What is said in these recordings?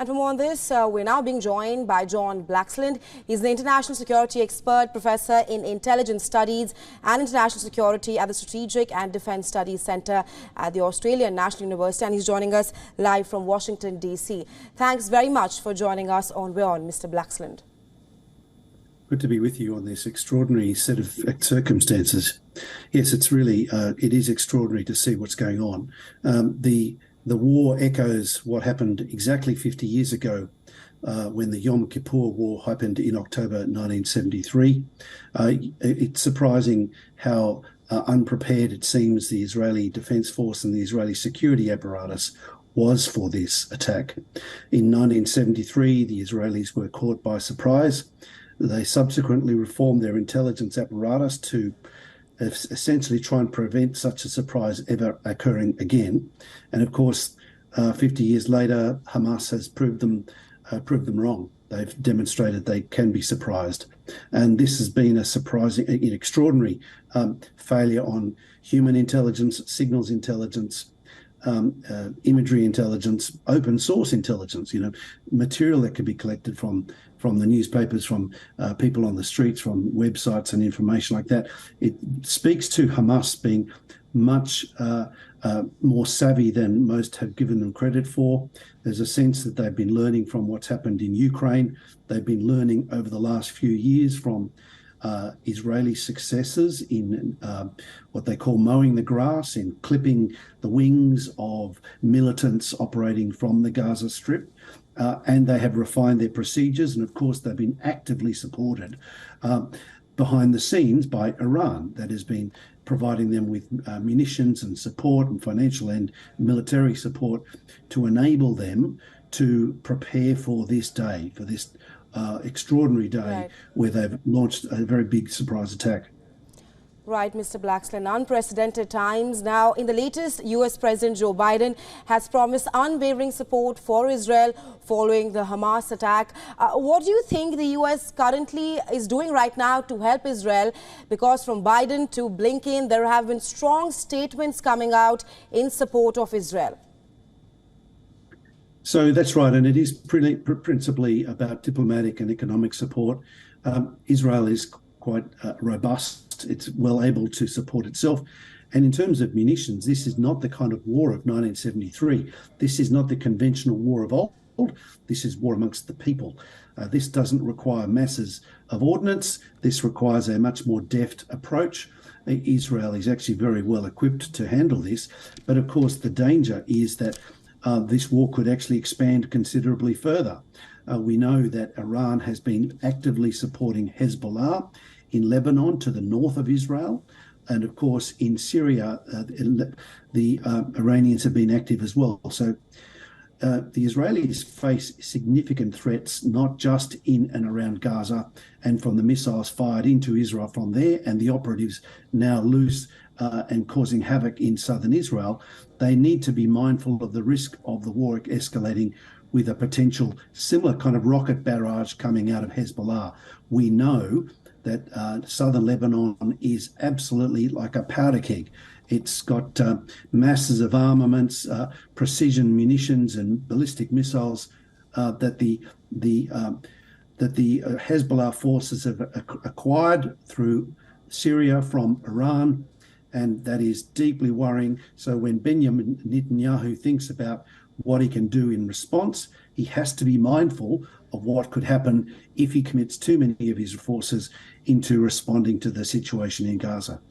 And for more on this, we're now being joined by John Blaxland. He's the international security expert, professor in intelligence studies and international security at the Strategic and Defense Studies Center at the Australian National University. And he's joining us live from Washington, D.C. Thanks very much for joining us on WION, Mr. Blaxland. Good to be with you on this extraordinary set of circumstances. Yes, it's really, it is extraordinary to see what's going on. The war echoes what happened exactly 50 years ago when the Yom Kippur War happened in October 1973. It's surprising how unprepared it seems the Israeli Defense Force and the Israeli security apparatus was for this attack. In 1973, the Israelis were caught by surprise. They subsequently reformed their intelligence apparatus to essentially try and prevent such a surprise ever occurring again. And of course, 50 years later, Hamas has proved them wrong. They've demonstrated they can be surprised. And this has been a surprising, an extraordinary failure on human intelligence, signals intelligence, imagery intelligence, open source intelligence, material that could be collected from the newspapers, from people on the streets, from websites and information like that. It speaks to Hamas being much more savvy than most have given them credit for. There's a sense that they've been learning from what's happened in Ukraine. They've been learning over the last few years from Israeli successes in what they call mowing the grass, in clipping the wings of militants operating from the Gaza Strip. And they have refined their procedures. And of course, they've been actively supported behind the scenes by Iran, that has been providing them with munitions and support and financial and military support to enable them to prepare for this day, for this extraordinary day, where they've launched a very big surprise attack. Right, Mr. Blaxland, unprecedented times. Now, in the latest, US President Joe Biden has promised unwavering support for Israel following the Hamas attack. What do you think the US currently is doing right now to help Israel? Because from Biden to Blinken, there have been strong statements coming out in support of Israel. So that's right, and it is principally about diplomatic and economic support. Israel is quite robust. It's well able to support itself. And in terms of munitions, this is not the kind of war of 1973. This is not the conventional war of old. This is war amongst the people. This doesn't require masses of ordnance. This requires a much more deft approach. Israel is actually very well equipped to handle this. But of course, the danger is that this war could actually expand considerably further. We know that Iran has been actively supporting Hezbollah in Lebanon to the north of Israel. And of course, in Syria, the Iranians have been active as well. So the Israelis face significant threats, not just in and around Gaza and from the missiles fired into Israel from there, and the operatives now loose and causing havoc in southern Israel. They need to be mindful of the risk of the war escalating with a potential similar kind of rocket barrage coming out of Hezbollah. We know that southern Lebanon is absolutely like a powder keg. It's got masses of armaments, precision munitions, and ballistic missiles that the Hezbollah forces have acquired through Syria from Iran, and that is deeply worrying. So when Benjamin Netanyahu thinks about what he can do in response, he has to be mindful of what could happen if he commits too many of his forces into responding to the situation in Gaza.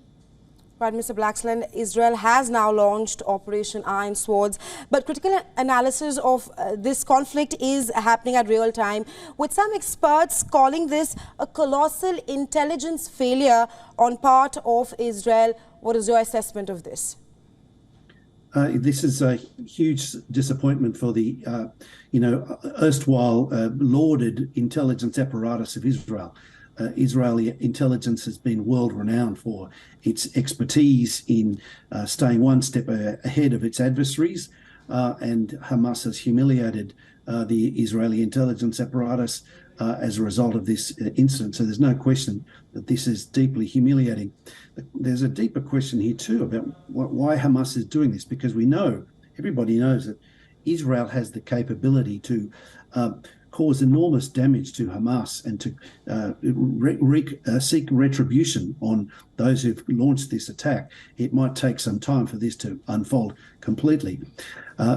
Right, Mr. Blaxland, Israel has now launched Operation Iron Swords, but critical analysis of this conflict is happening at real time, with some experts calling this a colossal intelligence failure on part of Israel. What is your assessment of this? This is a huge disappointment for the, erstwhile lauded intelligence apparatus of Israel. Israeli intelligence has been world-renowned for its expertise in staying one step ahead of its adversaries, and Hamas has humiliated the Israeli intelligence apparatus as a result of this incident. So there's no question that this is deeply humiliating. There's a deeper question here too about why Hamas is doing this, because we know, everybody knows that Israel has the capability to cause enormous damage to Hamas and to seek retribution on those who've launched this attack. It might take some time for this to unfold completely.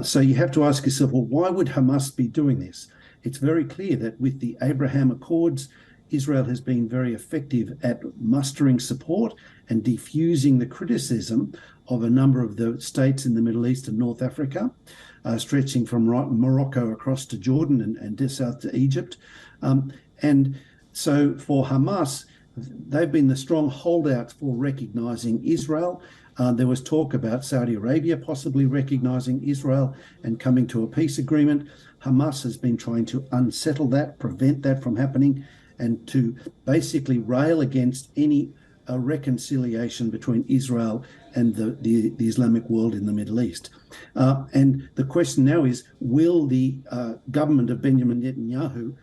So you have to ask yourself, well, why would Hamas be doing this? It's very clear that with the Abraham Accords, Israel has been very effective at mustering support and defusing the criticism of a number of the states in the Middle East and North Africa, stretching from Morocco across to Jordan and south to Egypt. And so for Hamas, they've been the strong holdouts for recognising Israel. There was talk about Saudi Arabia possibly recognising Israel and coming to a peace agreement. Hamas has been trying to unsettle that, prevent that from happening, and to basically rail against any reconciliation between Israel and the Islamic world in the Middle East. And the question now is, will the government of Benjamin Netanyahu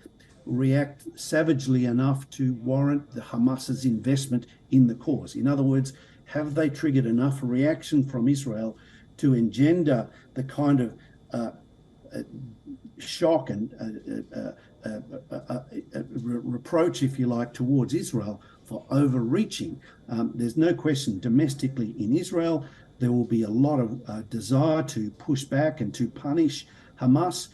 react savagely enough to warrant the Hamas's investment in the cause? In other words, have they triggered enough reaction from Israel to engender the kind of shock and reproach, if you like, towards Israel for overreaching? There's no question domestically in Israel, there will be a lot of desire to push back and to punish Hamas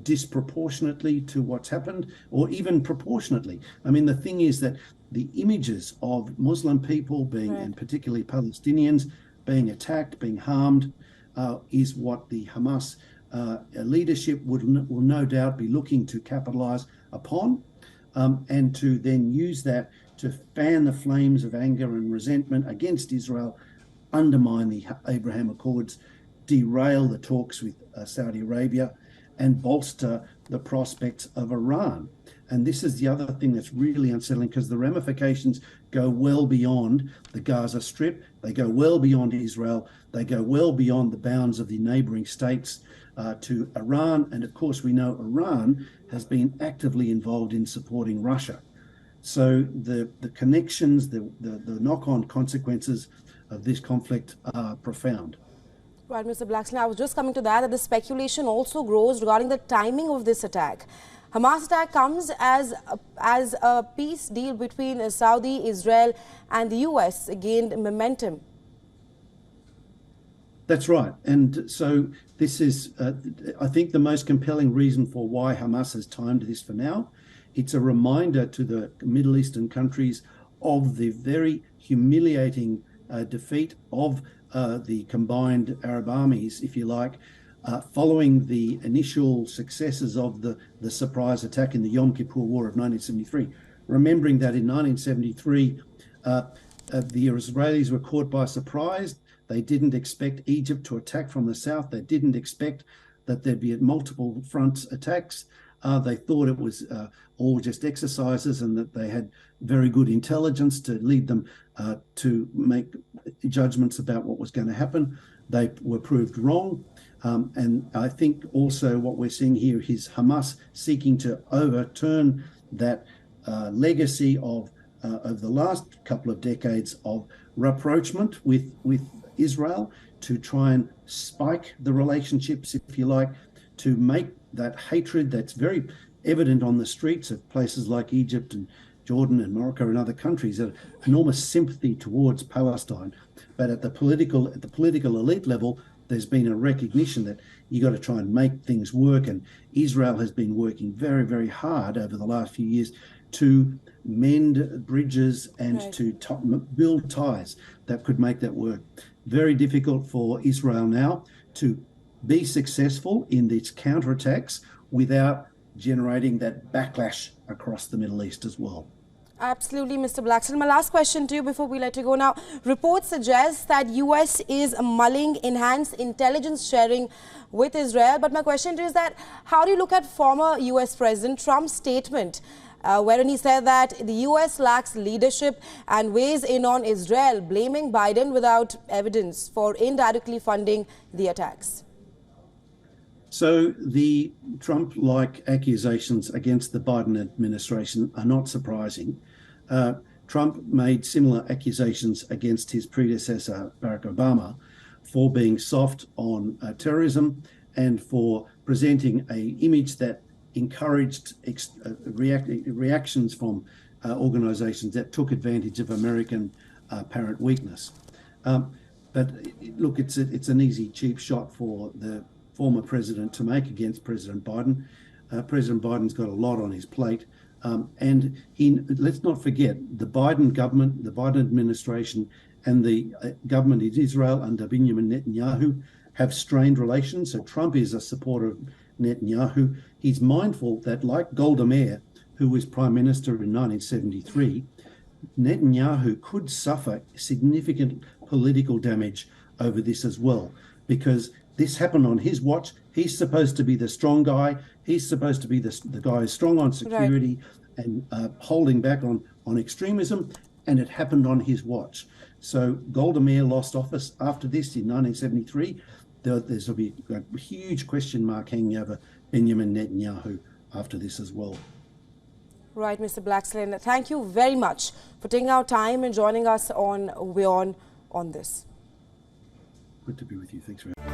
disproportionately to what's happened, or even proportionately. I mean, the thing is that the images of Muslim people being, and particularly Palestinians, being attacked, being harmed, is what the Hamas leadership will no doubt be looking to capitalise upon, and to then use that to fan the flames of anger and resentment against Israel, undermine the Abraham Accords, derail the talks with Saudi Arabia, and bolster the prospects of Iran. And this is the other thing that's really unsettling, because the ramifications go well beyond the Gaza Strip. They go well beyond Israel. They go well beyond the bounds of the neighbouring states to Iran. And of course, we know Iran has been actively involved in supporting Russia. So the connections, the knock-on consequences of this conflict are profound. Right, Mr. Blackstone, I was just coming to that the speculation also grows regarding the timing of this attack. Hamas attack comes as a peace deal between Saudi, Israel and the US gained momentum. That's right. And so this is, I think, the most compelling reason for why Hamas has timed this for now. It's a reminder to the Middle Eastern countries of the very humiliating defeat of the combined Arab armies, if you like, following the initial successes of the surprise attack in the Yom Kippur War of 1973. Remembering that in 1973, the Israelis were caught by surprise. They didn't expect Egypt to attack from the south. They didn't expect that there'd be multiple front attacks. They thought it was all just exercises and that they had very good intelligence to lead them to make judgments about what was going to happen. They were proved wrong. And I think also what we're seeing here is Hamas seeking to overturn that legacy of the last couple of decades of rapprochement with Israel, to try and spike the relationships, if you like, to make that hatred that's very evident on the streets of places like Egypt and Jordan and Morocco and other countries, an enormous sympathy towards Palestine. But at the political elite level, there's been a recognition that you got to try and make things work. And Israel has been working very, very hard over the last few years to mend bridges and to build ties that could make that work. Very difficult for Israel now to be successful in its counterattacks without generating that backlash across the Middle East as well. Absolutely, Mr. Blackstone. My last question to you before we let you go now. Reports suggest that US is mulling enhanced intelligence sharing with Israel. But my question to you is that how do you look at former US President Trump's statement wherein he said that the US lacks leadership and weighs in on Israel, blaming Biden without evidence for indirectly funding the attacks? So the Trump-like accusations against the Biden administration are not surprising. Trump made similar accusations against his predecessor, Barack Obama, for being soft on terrorism and for presenting an image that encouraged reactions from organisations that took advantage of American apparent weakness. But look, it's an easy, cheap shot for the former president to make against President Biden. President Biden's got a lot on his plate. And let's not forget, the Biden government, the Biden administration, and the government in Israel under Benjamin Netanyahu have strained relations. So Trump is a supporter of Netanyahu. He's mindful that, like Golda Meir, who was prime minister in 1973, Netanyahu could suffer significant political damage over this as well, because this happened on his watch. He's supposed to be the strong guy. He's supposed to be the guy who's strong on security and holding back on extremism, and it happened on his watch. So Golda Meir lost office after this in 1973. There'll be a huge question mark hanging over Benjamin Netanyahu after this as well. Right, Mr. Blaxland, thank you very much for taking our time and joining us on WION on this. Good to be with you. Thanks for having me.